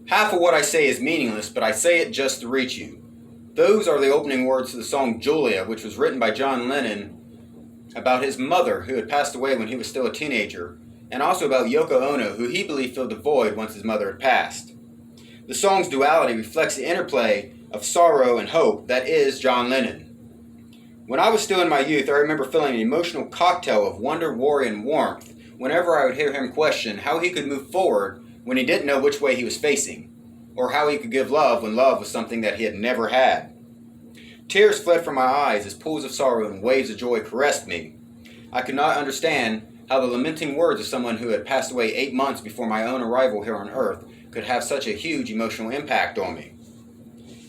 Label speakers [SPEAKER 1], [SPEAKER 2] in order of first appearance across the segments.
[SPEAKER 1] Half of what I say is meaningless, but I say it just to reach you. Those are the opening words to the song Julia, which was written by John Lennon about his mother, who had passed away when he was still a teenager, and also about Yoko Ono, who he believed filled the void once his mother had passed. The song's duality reflects the interplay of sorrow and hope that is John Lennon. When I was still in my youth, I remember feeling an emotional cocktail of wonder, worry, and warmth whenever I would hear him question how he could move forward when he didn't know which way he was facing, or how he could give love when love was something that he had never had. Tears fled from my eyes as pools of sorrow and waves of joy caressed me. I could not understand how the lamenting words of someone who had passed away 8 months before my own arrival here on Earth could have such a huge emotional impact on me.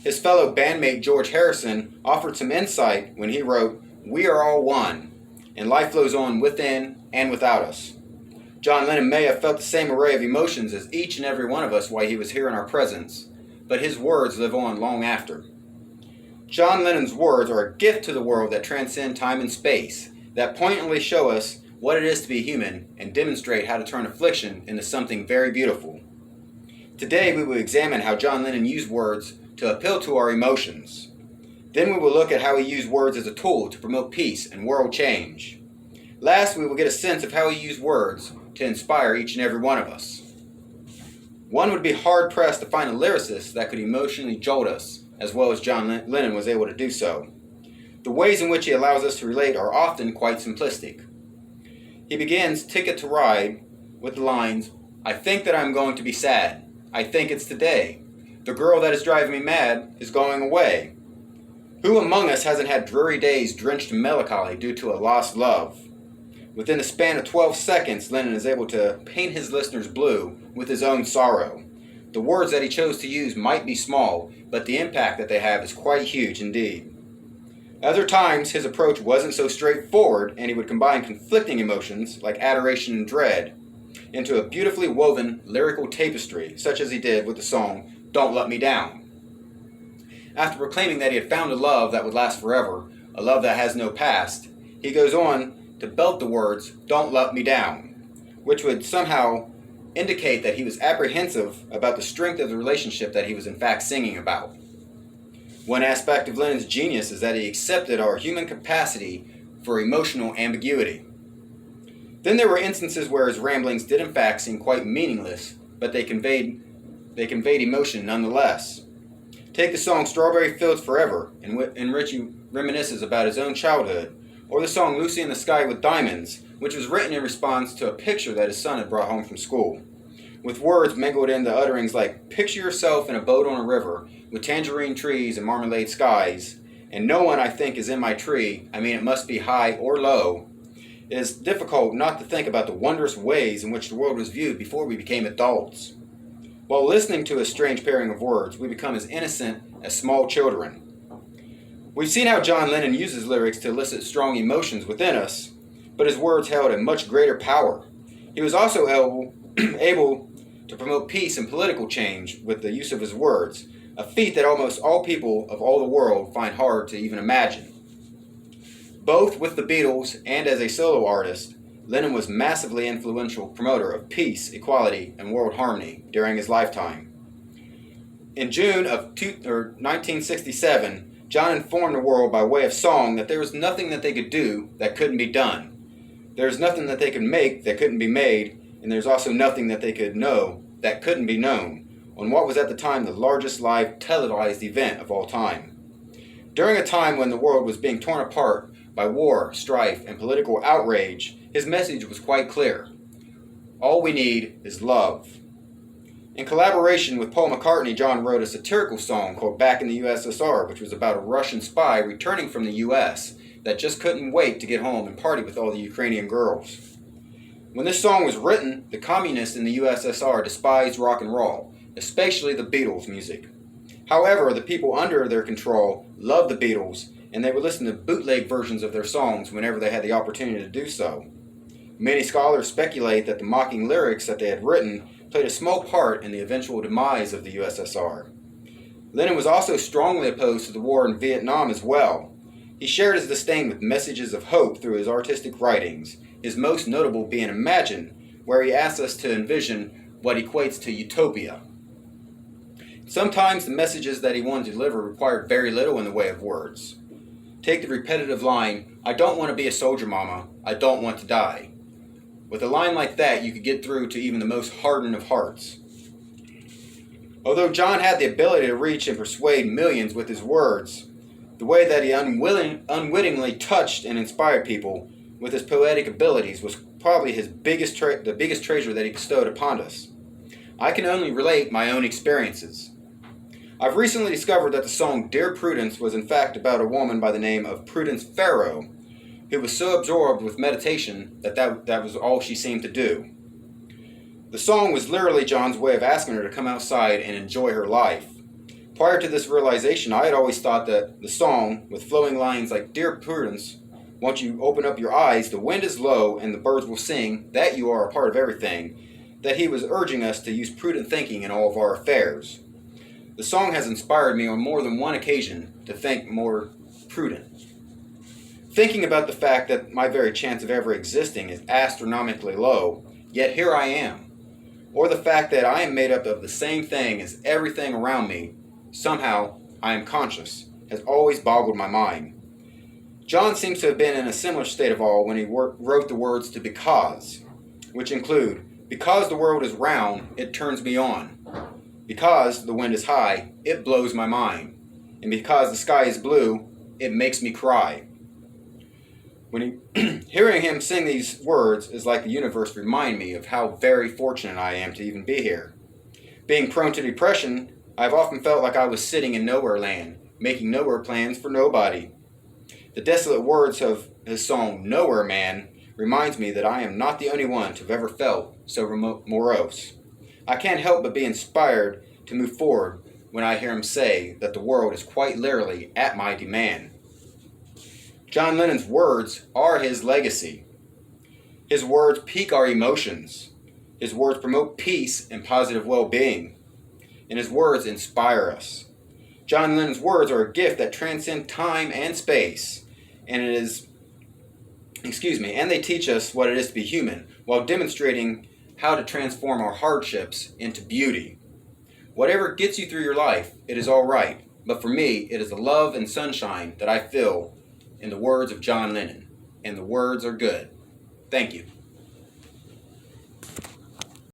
[SPEAKER 1] His fellow bandmate George Harrison offered some insight when he wrote, "We are all one, and life flows on within and without us." John Lennon may have felt the same array of emotions as each and every one of us while he was here in our presence, but his words live on long after. John Lennon's words are a gift to the world that transcend time and space, that poignantly show us what it is to be human and demonstrate how to turn affliction into something very beautiful. Today we will examine how John Lennon used words to appeal to our emotions. Then we will look at how he used words as a tool to promote peace and world change. Last, we will get a sense of how he used words to inspire each and every one of us. One would be hard-pressed to find a lyricist that could emotionally jolt us, as well as John Lennon was able to do so. The ways in which he allows us to relate are often quite simplistic. He begins Ticket to Ride with the lines, "I think that I'm going to be sad. I think it's today. The girl that is driving me mad is going away." Who among us hasn't had dreary days drenched in melancholy due to a lost love? Within the span of 12 seconds, Lennon is able to paint his listeners blue with his own sorrow. The words that he chose to use might be small, but the impact that they have is quite huge indeed. Other times, his approach wasn't so straightforward, and he would combine conflicting emotions, like adoration and dread, into a beautifully woven lyrical tapestry, such as he did with the song "Don't Let Me Down." After proclaiming that he had found a love that would last forever, a love that has no past, he goes on to belt the words, "Don't let me down," which would somehow indicate that he was apprehensive about the strength of the relationship that he was in fact singing about. One aspect of Lennon's genius is that he accepted our human capacity for emotional ambiguity. Then there were instances where his ramblings did in fact seem quite meaningless, but they conveyed emotion nonetheless. Take the song "Strawberry Fields Forever," in which he reminisces about his own childhood, or the song "Lucy in the Sky with Diamonds," which was written in response to a picture that his son had brought home from school, with words mingled into utterings like, "Picture yourself in a boat on a river, with tangerine trees and marmalade skies, and no one I think is in my tree, I mean it must be high or low." It is difficult not to think about the wondrous ways in which the world was viewed before we became adults. While listening to a strange pairing of words, we become as innocent as small children. We've seen how John Lennon uses lyrics to elicit strong emotions within us, but his words held a much greater power. He was also able to promote peace and political change with the use of his words, a feat that almost all people of all the world find hard to even imagine. Both with the Beatles and as a solo artist, Lennon was massively influential promoter of peace, equality, and world harmony during his lifetime. In June of 1967, John informed the world by way of song that there was nothing that they could do that couldn't be done. There's nothing that they could make that couldn't be made, and there's also nothing that they could know that couldn't be known, on what was at the time the largest live televised event of all time. During a time when the world was being torn apart by war, strife, and political outrage, his message was quite clear. All we need is love. In collaboration with Paul McCartney, John wrote a satirical song called "Back in the USSR," which was about a Russian spy returning from the US that just couldn't wait to get home and party with all the Ukrainian girls. When this song was written, the communists in the USSR despised rock and roll, especially the Beatles music. However, the people under their control loved the Beatles, and they would listen to bootleg versions of their songs whenever they had the opportunity to do so. Many scholars speculate that the mocking lyrics that they had written played a small part in the eventual demise of the USSR. Lennon was also strongly opposed to the war in Vietnam as well. He shared his disdain with messages of hope through his artistic writings, his most notable being "Imagine," where he asks us to envision what equates to utopia. Sometimes the messages that he wanted to deliver required very little in the way of words. Take the repetitive line, "I don't want to be a soldier, Mama. I don't want to die." With a line like that, you could get through to even the most hardened of hearts. Although John had the ability to reach and persuade millions with his words, the way that he unwittingly touched and inspired people with his poetic abilities was probably the biggest treasure that he bestowed upon us. I can only relate my own experiences. I've recently discovered that the song Dear Prudence was in fact about a woman by the name of Prudence Farrow, who was so absorbed with meditation that was all she seemed to do. The song was literally John's way of asking her to come outside and enjoy her life. Prior to this realization, I had always thought that the song, with flowing lines like Dear Prudence, once you open up your eyes, the wind is low and the birds will sing, that you are a part of everything, that he was urging us to use prudent thinking in all of our affairs. The song has inspired me on more than one occasion to think more prudent. Thinking about the fact that my very chance of ever existing is astronomically low, yet here I am. Or the fact that I am made up of the same thing as everything around me, somehow I am conscious, has always boggled my mind. John seems to have been in a similar state of awe when he wrote the words to Because, which include, because the world is round, it turns me on. Because the wind is high, it blows my mind. And because the sky is blue, it makes me cry. Hearing him sing these words is like the universe remind me of how very fortunate I am to even be here. Being prone to depression, I've often felt like I was sitting in nowhere land, making nowhere plans for nobody. The desolate words of his song, Nowhere Man, reminds me that I am not the only one to have ever felt so morose. I can't help but be inspired to move forward when I hear him say that the world is quite literally at my demand. John Lennon's words are his legacy. His words pique our emotions. His words promote peace and positive well-being. And his words inspire us. John Lennon's words are a gift that transcend time and space, and they teach us what it is to be human, while demonstrating how to transform our hardships into beauty. Whatever gets you through your life, it is all right. But for me, it is the love and sunshine that I feel in the words of John Lennon. And the words are good. Thank you.